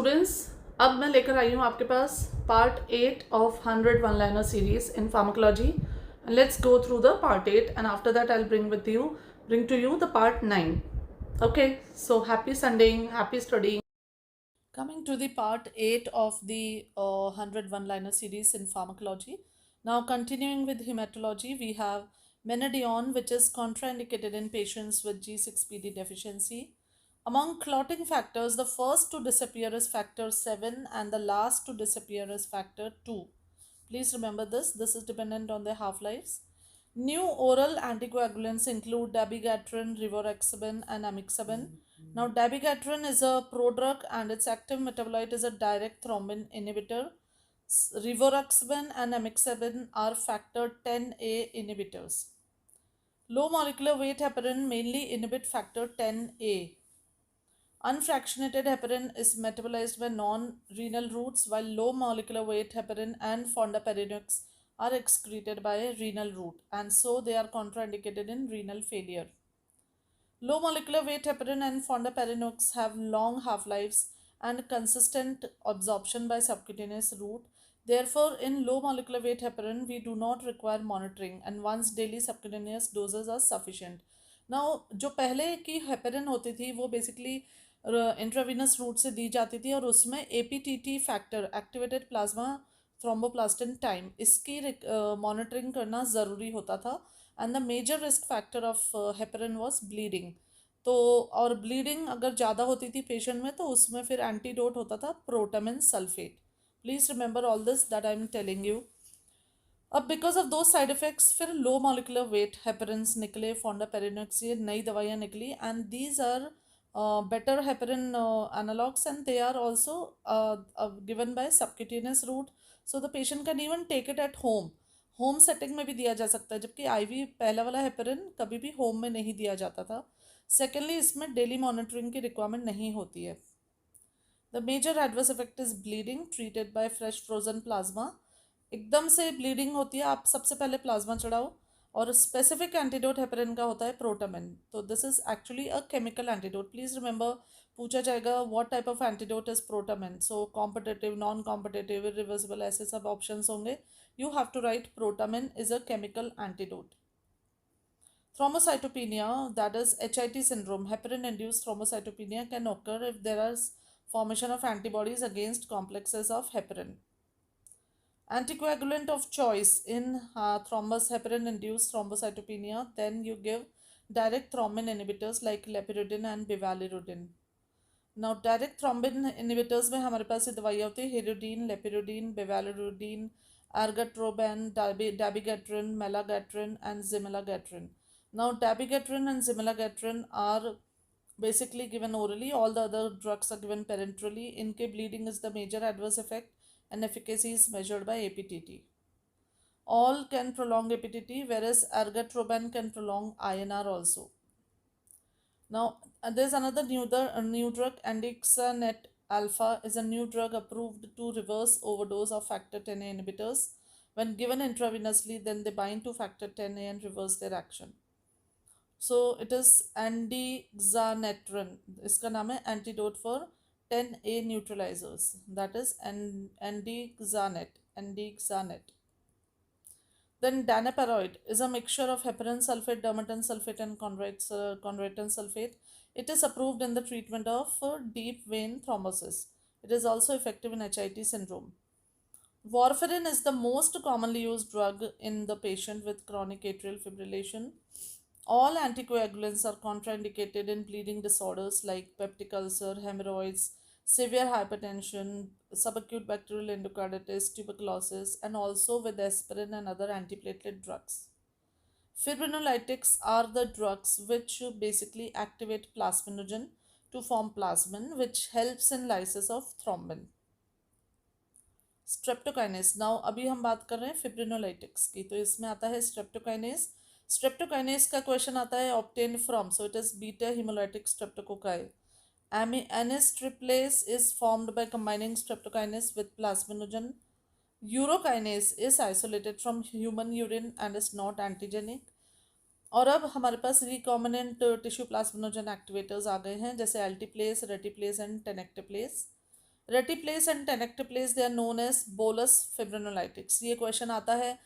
Students, अब मैं लेकर आई हूँ आपके पास part 8 of 100 one liner series in pharmacology. Let's go through the part 8 and after that I'll bring to you the part 9. Okay, so happy Sunday, happy studying. Coming to the part 8 of the 100 one liner series in pharmacology. Now continuing with hematology, we have menadione, which is contraindicated in patients with G6PD deficiency. Among clotting factors, the first to disappear is factor 7 and the last to disappear is factor 2. Please remember this. This is dependent on their half-lives. New oral anticoagulants include dabigatran, rivaroxaban and amixaban. Now dabigatran is a prodrug and its active metabolite is a direct thrombin inhibitor. Rivaroxaban and amixaban are factor 10A inhibitors. Low molecular weight heparin mainly inhibit factor 10A. Unfractionated heparin is metabolized by non-renal routes, while low molecular weight heparin and fondaparinux are excreted by a renal route, and so they are contraindicated in renal failure. Low molecular weight heparin and fondaparinux have long half-lives and consistent absorption by subcutaneous route. Therefore, in low molecular weight heparin, we do not require monitoring, and once daily subcutaneous doses are sufficient. Now, जो पहले की heparin होती थी वो basically intravenous root से दी जाती थी और उसमें APTT factor activated plasma thromboplastin time इसकी मॉनिटरिंग करना ज़रूरी होता था. And the major risk factor of heparin was bleeding. तो और ब्लीडिंग अगर ज़्यादा होती थी पेशेंट में तो उसमें फिर एंटीडोट होता था protamine sulphate. Please remember all this that I am telling you. अब बिकॉज ऑफ दो साइड इफेक्ट्स फिर लो मॉलिकुलर वेट हेपेरिन्स निकले, फोंडापेरिनक्स, ये नई दवाइयाँ निकली and these are better heparin analogs and they are also given by subcutaneous route, so the patient can even take it at home setting में भी दिया जा सकता है, जबकि आईवी पहला वाला हेपेरिन कभी भी होम में नहीं दिया जाता था. सेकेंडली इसमें डेली मॉनिटरिंग की रिक्वायरमेंट नहीं होती है. The major adverse effect is bleeding treated by fresh frozen plasma. एकदम से ब्लीडिंग होती है, आप सबसे पहले प्लाज्मा चढ़ाओ. और स्पेसिफिक एंटीडोट हेपेरिन का होता है प्रोटामिन. तो this is actually a chemical antidote. Please remember, पूछा जाएगा what type of antidote is protamine. So competitive, non competitive, irreversible, ऐसे सब ऑप्शंस होंगे. You have to write protamine is a chemical antidote. Thrombocytopenia, that is HIT syndrome, heparin-induced thrombocytopenia can occur if there is formation of antibodies against complexes of heparin. Anticoagulant of choice in heparin-induced thrombocytopenia, then you give direct thrombin inhibitors like lepirudin and bivalirudin. Now direct thrombin inhibitors में हमारे पास ये दवाइयाँ होती है हिरुडीन, लेपिरुडीन, बिवालिरुडीन, ergotroban, dabigatran, malagatran and zimelagatran. Now dabigatran and zimelagatran are basically given orally. All the other drugs are given parenterally. इनके bleeding is the major adverse effect and efficacy is measured by APTT. All can prolong APTT, whereas ergotroban can prolong INR also. Now, there's another new drug, Andexanet alpha is a new drug approved to reverse overdose of factor 10A inhibitors. When given intravenously, then they bind to factor 10A and reverse their action. So it is andexanetran. इसका नाम है antidote for 10A neutralizers. That is andexanet. Then danaparoid is a mixture of heparin sulfate, dermatan sulfate, and chondroitin sulfate. It is approved in the treatment of deep vein thrombosis. It is also effective in HIT syndrome. Warfarin is the most commonly used drug in the patient with chronic atrial fibrillation. All anticoagulants are contraindicated in bleeding disorders like peptic ulcer, hemorrhoids, severe hypertension, subacute bacterial endocarditis, tuberculosis, and also with aspirin and other antiplatelet drugs. Fibrinolytics are the drugs which basically activate plasminogen to form plasmin, which helps in lysis of thrombin. Streptokinase. Now अभी हम बात कर रहे हैं फिब्रिनोलाइटिक्स की, तो इसमें आता है स्ट्रेप्टोकाइनेस. स्ट्रेप्टोकाइनेस का क्वेश्चन आता है obtain from, so it is beta haemolytic streptococci. Anis triplase is formed by combining streptokinase with plasminogen. Urokinase is isolated from human urine and is not antigenic. और अब हमारे पास रिकॉम्बिनेंट टिश्यू प्लाज्मिनोजन एक्टिवेटर्स आ गए हैं, जैसे alteplase, reteplase and tenecteplase. Reteplase and tenecteplase they are known as bolus fibrinolytics. ये question आता है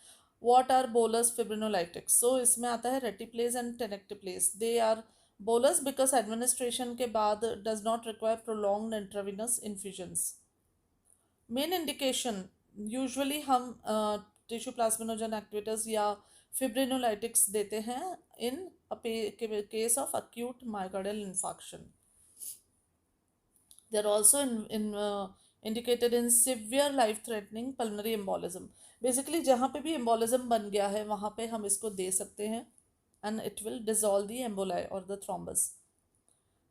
what are bolus fibrinolytics. So इसमें आता है reteplase and tenecteplase. They are bolus because administration के बाद does not require prolonged intravenous infusions. Main indication usually हम tissue plasminogen activators या फिब्रिनोलाइटिक्स देते हैं in case of acute myocardial infarction. They are also indicated in severe life threatening pulmonary embolism. Basically जहाँ पे भी embolism बन गया है वहाँ पे हम इसको दे सकते हैं and it will dissolve the emboli or the thrombus.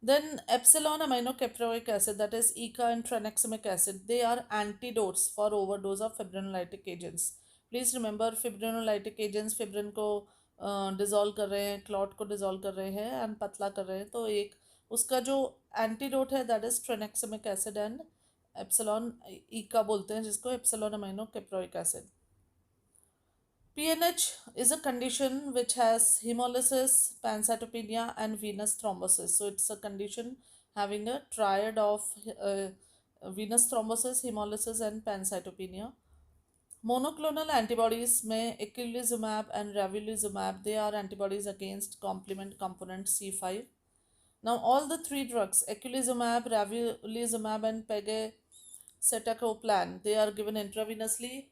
Then epsilon aminocaproic acid, that is ECA and tranexamic acid, they are antidotes for overdose of fibrinolytic agents. Please remember fibrinolytic agents fibrin को dissolve कर रहे हैं, clot को dissolve कर रहे हैं and पतला कर रहे हैं. तो एक उसका जो एंटीडोट है that is tranexamic acid and epsilon EACA बोलते हैं जिसको epsilon amino caproic acid. PNH is a condition which has hemolysis, pancytopenia, and venous thrombosis. So it's a condition having a triad of venous thrombosis, hemolysis, and pancytopenia. Monoclonal antibodies में eculizumab and ravulizumab, they are antibodies against complement component C5. Now all the three drugs, eculizumab, ravulizumab, and pegcetacoplan, they are given intravenously,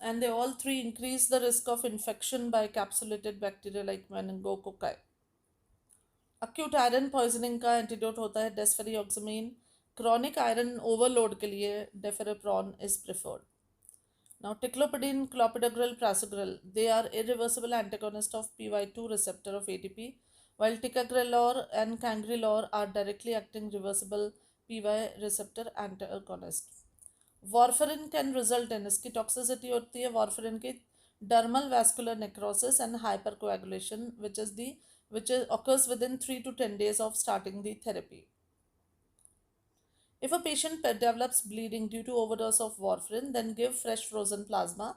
and they all three increase the risk of infection by capsulated bacteria like meningococci. Acute iron poisoning का antidote होता है desferrioxamine. Chronic iron overload के लिए deferapron is preferred. Now ticlopidine, clopidogrel, prasugrel, they are irreversible antagonists of PY2 receptor of ATP, while ticagrelor and cangrelor are directly acting reversible PY receptor antagonist. Warfarin can result in, इसकी toxicity होती है warfarin की dermal vascular necrosis and hypercoagulation, which occurs within 3 to 10 days of starting the therapy. If a patient develops bleeding due to overdose of warfarin, then give fresh frozen plasma.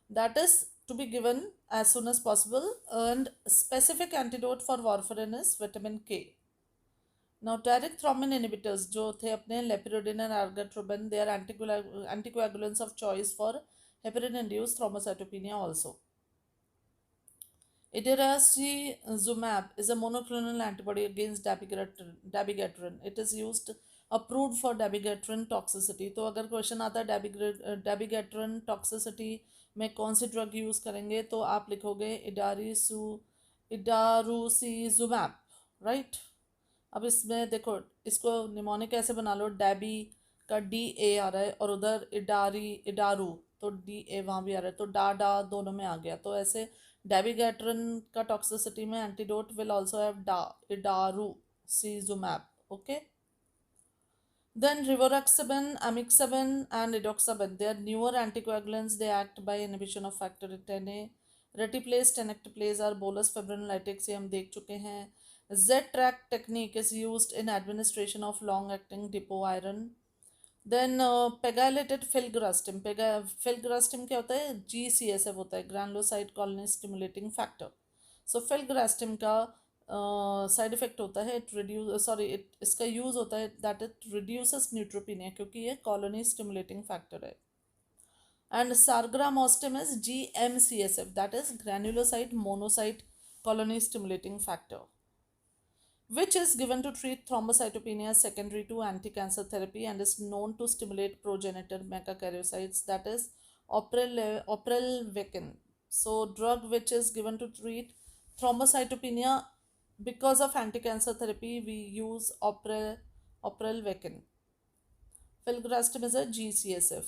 That is to be given as soon as possible, and specific antidote for warfarin is vitamin K. Now direct thrombin inhibitors जो थे अपने लेपिरोडिन and argatroban, they are anticoagulants of choice for heparin-induced thrombocytopenia also. Idarucizumab is a monoclonal antibody against dabigatran. It is used approved for dabigatran toxicity. तो अगर question आता है dabigatran toxicity में कौन सी drug use करेंगे तो आप लिखोगे इडारुसीजुमैब, राइट. अब इसमें देखो इसको निमोनिक ऐसे बना लो, डैबी का DA आ रहा है और उधर इडारू तो DA वहाँ भी आ रहा है, तो डा दोनों में आ गया. तो ऐसे डेबिगैट्रन का टॉक्सिसिटी में antidote will also have idarucizumab. Okay. Then rivaroxaban, amixaban, and edoxaban, they are newer anticoagulants. They act by inhibition of factor Xa. Retiplase, tenecteplase are bolus fibrinolytics, ये हम देख चुके हैं. Z-track technique is used in administration of long-acting depot iron. Then pegylated filgrastim. Filgrastim क्या होता है? GCSF होता है, granulocyte colony stimulating factor. So filgrastim का साइड इफेक्ट होता है इसका यूज होता है दैट इट रिड्यूसेस न्यूट्रोपिनिया क्योंकि ये कॉलोनी स्टिमुलेटिंग फैक्टर है. And sargramostim is GMCSF, that is granulocyte monocyte colony stimulating factor, which is given to treat thrombocytopenia secondary to anti-cancer therapy and is known to stimulate progenitor megakaryocytes, that is oprelvecin. So drug which is given to treat thrombocytopenia because of anti-cancer therapy, we use oprelvecin. Filgrastim is a GCSF.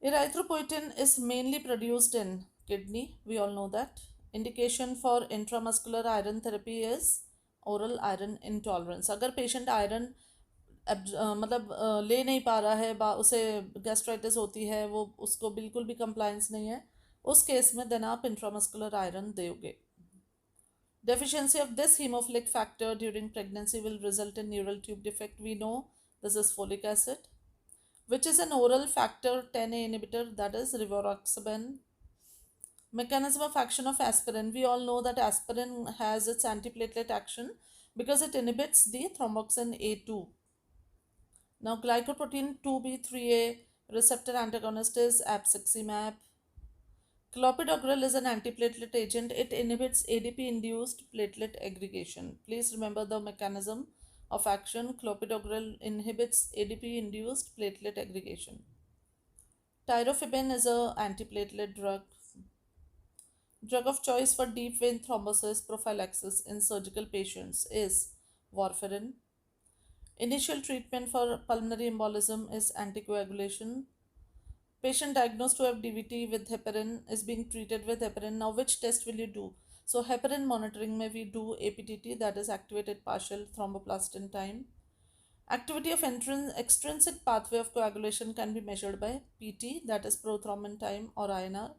Erythropoietin is mainly produced in kidney, we all know that. Indication for intramuscular iron therapy is oral iron intolerance. अगर patient iron ले नहीं पा रहा है, उसे gastritis होती है, वो उसको बिल्कुल भी कंप्लायंस नहीं है, उस केस में देन आप इंट्रामस्कुलर आयरन दोगे. Deficiency of this hemophilic factor during pregnancy will result in neural tube defect. We know this is folic acid, which is an oral factor 10A inhibitor, that is rivaroxaban. Mechanism of action of aspirin. We all know that aspirin has its antiplatelet action because it inhibits the thromboxane A2. Now, glycoprotein 2B3A receptor antagonist is abciximab. Clopidogrel is an antiplatelet agent. It inhibits ADP-induced platelet aggregation. Please remember the mechanism of action. Clopidogrel inhibits ADP-induced platelet aggregation. Tirofiban is a antiplatelet drug. Drug of choice for deep vein thrombosis prophylaxis in surgical patients is warfarin. Initial treatment for pulmonary embolism is anticoagulation. Patient diagnosed to have DVT with heparin is being treated with heparin. Now, which test will you do? So, heparin monitoring may we do APTT, that is activated partial thromboplastin time. Activity of extrinsic pathway of coagulation can be measured by PT, that is prothrombin time, or INR.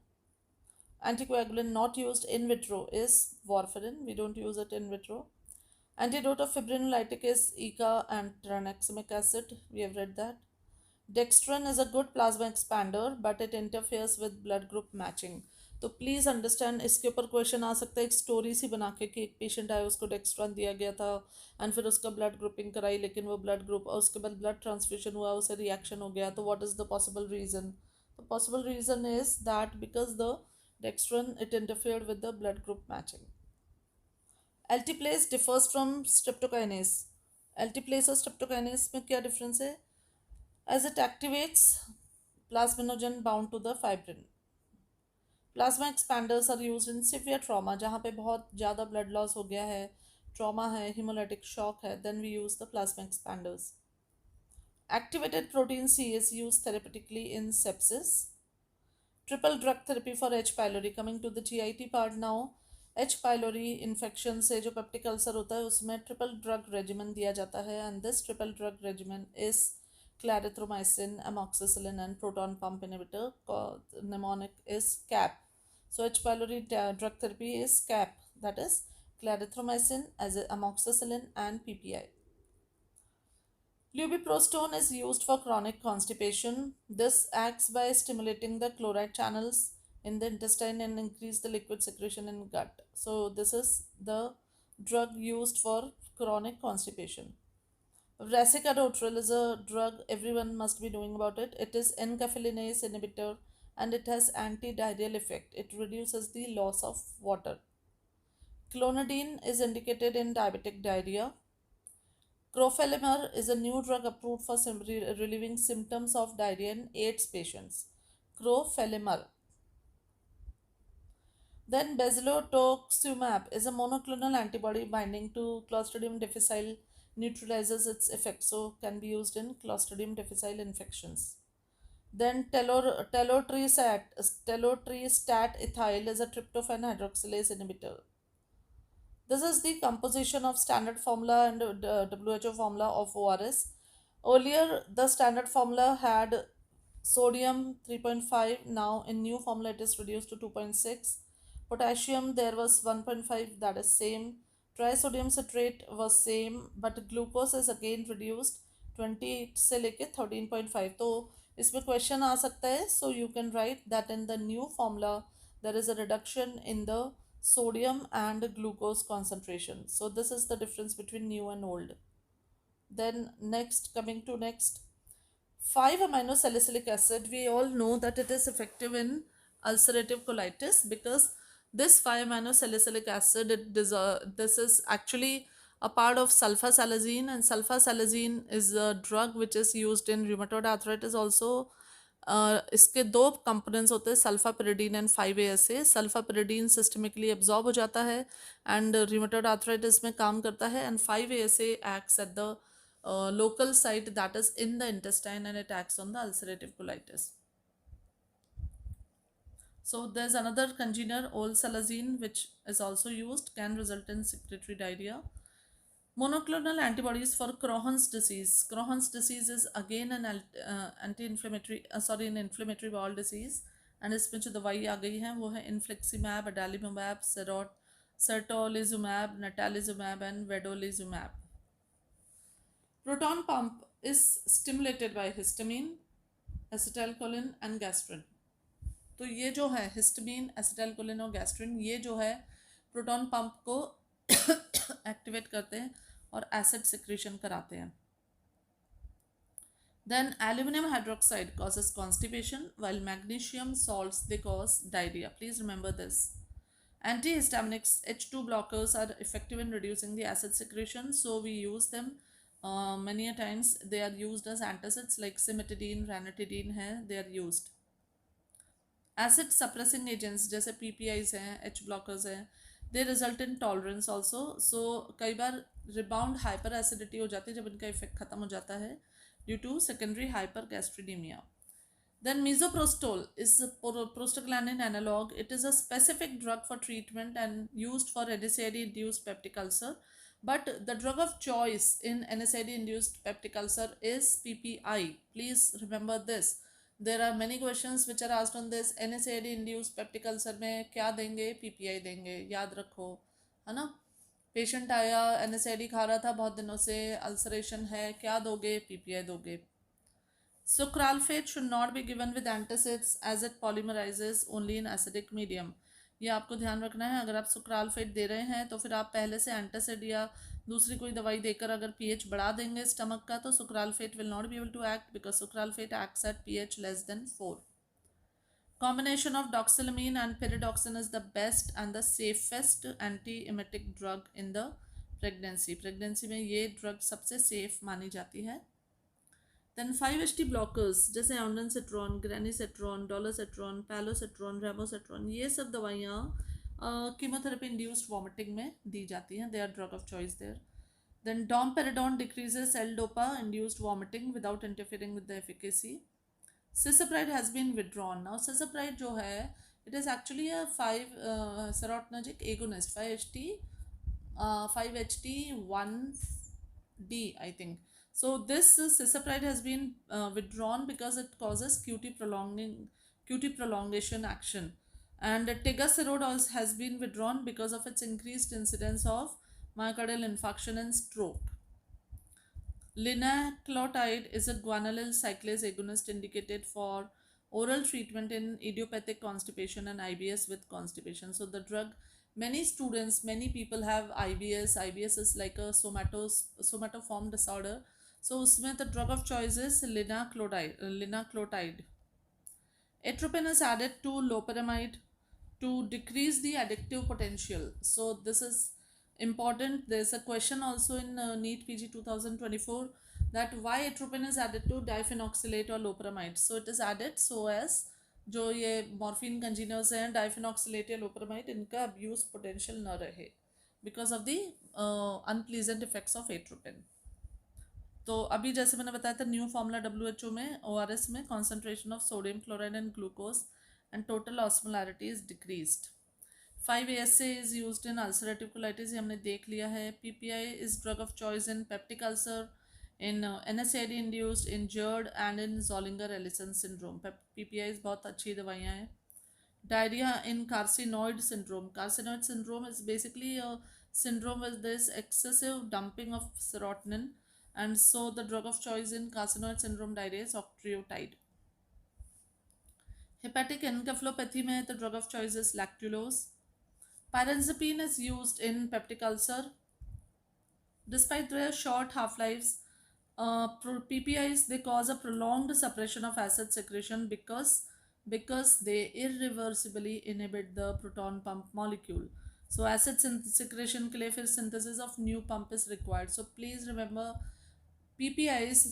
Anticoagulant not used in vitro is warfarin. We don't use it in vitro. Antidote of fibrinolytic is ECA and tranexamic acid. We have read that. Dextran is a good plasma expander, but it interferes with blood group matching. तो please understand, इसके ऊपर question आ सकता है एक story सी बना के कि एक पेशेंट आया, उसको डेक्स्ट्रॉन दिया गया था एंड फिर उसका ब्लड ग्रुपिंग कराई, लेकिन वो ब्लड ग्रुप और उसके बाद ब्लड ट्रांसफ्यूजन हुआ, उसे रिएक्शन हो गया, तो what is the possible reason? The possible reason is that because the dextran it interfered with the blood group matching. Alteplase differs from streptokinase. Alteplase और स्ट्रेप्टोकाइनेस में क्या डिफरेंस है? As it activates plasminogen bound to the fibrin. Plasma expanders are used in severe trauma, जहाँ पे बहुत ज़्यादा blood loss हो गया है, trauma है, hemolytic shock है, then we use the plasma expanders. Activated protein C is used therapeutically in sepsis. Triple drug therapy for H. pylori. Coming to the GIT part now. H. pylori infection से जो peptic ulcer होता है उसमें triple drug regimen दिया जाता है, and this triple drug regimen is clarithromycin, amoxicillin, and proton pump inhibitor. Mnemonic is CAP. So H. pylori drug therapy is CAP, that is clarithromycin, as amoxicillin, and PPI. Lubiprostone is used for chronic constipation. This acts by stimulating the chloride channels in the intestine and increase the liquid secretion in gut. So this is the drug used for chronic constipation. Resicadotril is a drug everyone must be knowing about it. It is encapsulinase inhibitor and it has anti-diarrheal effect. It reduces the loss of water. Clonidine is indicated in diabetic diarrhea. Crofelemer is a new drug approved for relieving symptoms of diarrhea in AIDS patients. Crofelemer. Then bezilotoxumab is a monoclonal antibody binding to Clostridium difficile, neutralizes its effect, so can be used in Clostridium difficile infections. Then telotrestat ethyl is a tryptophan hydroxylase inhibitor. This is the composition of standard formula and WHO formula of ORS. Earlier, the standard formula had sodium 3.5. Now, in new formula, it is reduced to 2.6. Potassium, there was 1.5, that is same. Trisodium citrate was same, but glucose is again reduced 20 से लेके 13.5. तो इसमें question आ सकता है, so you can write that in the new formula there is a reduction in the sodium and glucose concentration. So this is the difference between new and old. Then next, coming to next, 5-aminosalicylic acid. We all know that it is effective in ulcerative colitis because this 5-aminosalicylic acid, this is actually a part of sulfasalazine, and sulfasalazine is a drug which is used in rheumatoid arthritis also. इसके दो components होते हैं, सल्फापिरिडीन and 5-ASA. सल्फापिरिडीन systemically absorb हो जाता है and rheumatoid arthritis में काम करता है, and 5-ASA acts at the local site, that is in the intestine, and it acts on the ulcerative colitis. So there's another congener, olsalazine, which is also used, can result in secretory diarrhea. Monoclonal antibodies for Crohn's disease. Crohn's disease is again an an inflammatory bowel disease, and इसमें जो दवाई आ गई है वो है infliximab, adalimumab, certolizumab, natalizumab, and vedolizumab. Proton pump is stimulated by histamine, acetylcholine, and gastrin. तो ये जो है हिस्टामिन, एसिटाइलकोलिन और गैस्ट्रिन, ये जो है प्रोटॉन पंप को एक्टिवेट करते हैं और एसिड सिक्रीशन कराते हैं. Then aluminum hydroxide causes constipation, while magnesium salts they cause diarrhea. Please remember this. Antihistaminics H2 blockers are effective in reducing the acid secretion, so we use them many a times. They are used as antacids like cimetidine, ranitidine है, they are used. Acid suppressing agents जैसे PPIs हैं, H blockers हैं, they result in tolerance also. So कई बार rebound hyperacidity हो जाती है जब इनका इफेक्ट खत्म हो जाता है due to secondary hypergastridemia. Then misoprostol is a prostaglandin analog. It is a specific drug for treatment and used for NSAID-induced peptic ulcer. But the drug of choice in NSAID-induced peptic ulcer is PPI. Please remember this. There are many questions which are asked on this. NSAID-induced peptic ulcer में क्या देंगे? PPI देंगे. याद रखो, है ना? Patient आया, NSAID खा रहा था बहुत दिनों से, अल्सरेशन है, क्या दोगे? PPI दोगे. Sucralfate should not be given with antacids as it polymerizes only in acidic medium. ये आपको ध्यान रखना है. अगर आप सुक्रालफेट दे रहे हैं तो फिर आप पहले से एंटासिड या दूसरी कोई दवाई देकर अगर पीएच बढ़ा देंगे स्टमक का तो sucralfate will not be able to act because sucralfate acts at pH less than 4. Combination of doxylamine and pyridoxine is the best and the safest anti-emetic drug in the pregnancy. Pregnancy में ये drug सबसे safe मानी जाती है. Then 5-HT blockers जैसे ondansetron, granisetron, dolasetron, palosetron, ramosetron ये सब दवाइयाँ कीमोथेरेपी इंड्यूस्ड वॉमिटिंग में दी जाती हैं. They are drug of choice there. Then domperidone decreases L-DOPA induced vomiting without interfering with the efficacy. Cisapride has been withdrawn. Now cisapride जो है it is actually a 5 serotonergic agonist 5HT1D I think. So this cisapride has been withdrawn because it causes QT prolongation action, and tegaserod has been withdrawn because of its increased incidence of myocardial infarction and stroke. Linaclotide is a guanylyl cyclase agonist indicated for oral treatment in idiopathic constipation and IBS with constipation. So the drug, many people have IBS. IBS is like a somatoform disorder. So उसमें the drug of choice is linaclotide. Atropine is added to loperamide to decrease the addictive potential. So this is important. There's a question also in NEET PG 2024 that why atropine is added to diphenoxylate or loperamide. So it is added so as जो ये morphine कंजीनर्स हैं diphenoxylate या loperamide इनका abuse potential न रहे because of the unpleasant effects of atropine. तो अभी जैसे मैंने बताया था न्यू फार्मूला WHO में ORS में concentration of sodium chloride and glucose and total osmolarity is decreased. 5-ASA is used in ulcerative colitis, ये हमने देख लिया है. PPI is drug of choice in peptic ulcer, in NSAID induced, in GERD and in Zollinger-Ellison syndrome. PPIs बहुत अच्छी दवाइयाँ हैं. Diarrhea in carcinoid syndrome. Carcinoid syndrome is basically a syndrome with this excessive dumping of serotonin, and so the drug of choice in carcinoid syndrome diarrhea is octreotide. Hepatic encephalopathy में the drug of choice is lactulose. Pyrazapine is used in peptic ulcer. Despite their short half-lives, PPIs they cause a prolonged suppression of acid secretion because they irreversibly inhibit the proton pump molecule. So acid secretion के लिए फिर synthesis of new pump is required. So please remember PPIs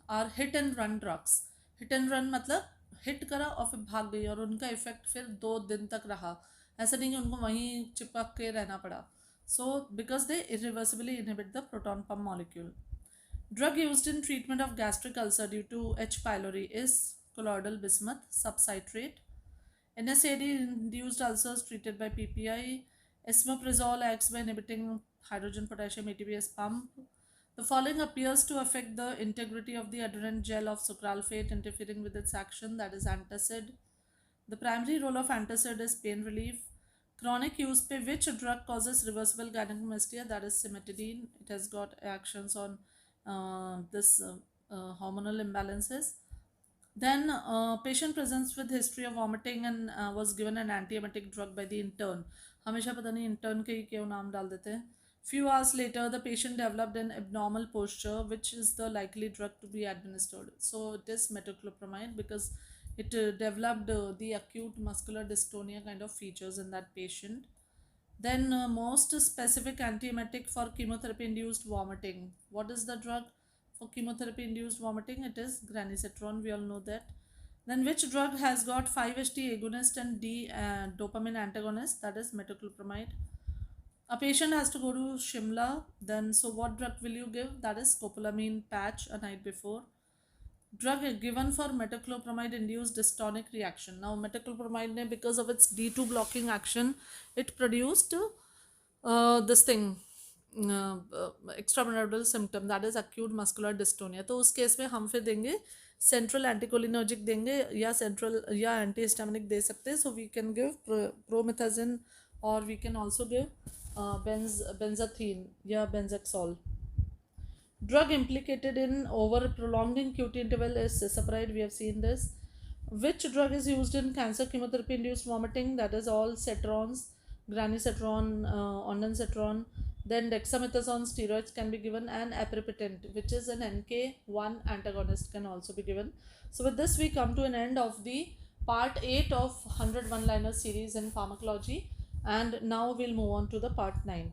are hit and run drugs. Hit and run मतलब hit करा और फिर भाग गई और उनका इफेक्ट फिर 2 दिन तक रहा. ऐसा नहीं कि उनको वहीं चिपक के रहना पड़ा. So because they irreversibly inhibit the proton pump molecule. Drug used in treatment of gastric ulcer due to H. pylori is colloidal bismuth subcitrate. NSAID-induced ulcers treated by PPI. Esomeprazole acts by inhibiting hydrogen potassium ATPase pump. The following appears to affect the integrity of the adherent gel of sucralfate, interfering with its action, that is antacid. The primary role of antacid is pain relief. Chronic use पे which drug causes reversible gynecomastia, that is cimetidine. It has got actions on this hormonal imbalances. Then patient presents with history of vomiting and was given an antiemetic drug by the intern. हमेशा पता नहीं intern के ही क्यों नाम डाल देते हैं. Few hours later, the patient developed an abnormal posture, which is the likely drug to be administered. So it is metoclopramide because it developed the acute muscular dystonia kind of features in that patient. Then, most specific antiemetic for chemotherapy induced vomiting. What is the drug for chemotherapy induced vomiting? It is granisetron. We all know that. Then, which drug has got 5-HT agonist and D dopamine antagonist? That is metoclopramide. A patient has to go to Shimla. Then, so what drug will you give? That is scopolamine patch a night before. Drug given for metoclopramide induced dystonic reaction. Now, metoclopramide, because of its D2 blocking action, it produced this thing, extramynoidal symptom, that is acute muscular dystonia. तो उस case में हम फिर देंगे central anticholinergic देंगे या central या antihistaminic दे सकते हैं. So we can give promethazine और we can also give benzathine या benzaxol. Drug implicated in over prolonging QT interval is cisapride. We have seen this. Which drug is used in cancer chemotherapy induced vomiting? That is all cetrons, granisetron, ondansetron. Then dexamethasone steroids can be given, and aprepitant, which is an NK1 antagonist, can also be given. So with this we come to an end of the part 8 of 100 one-liner series in pharmacology, and now we'll move on to the part 9.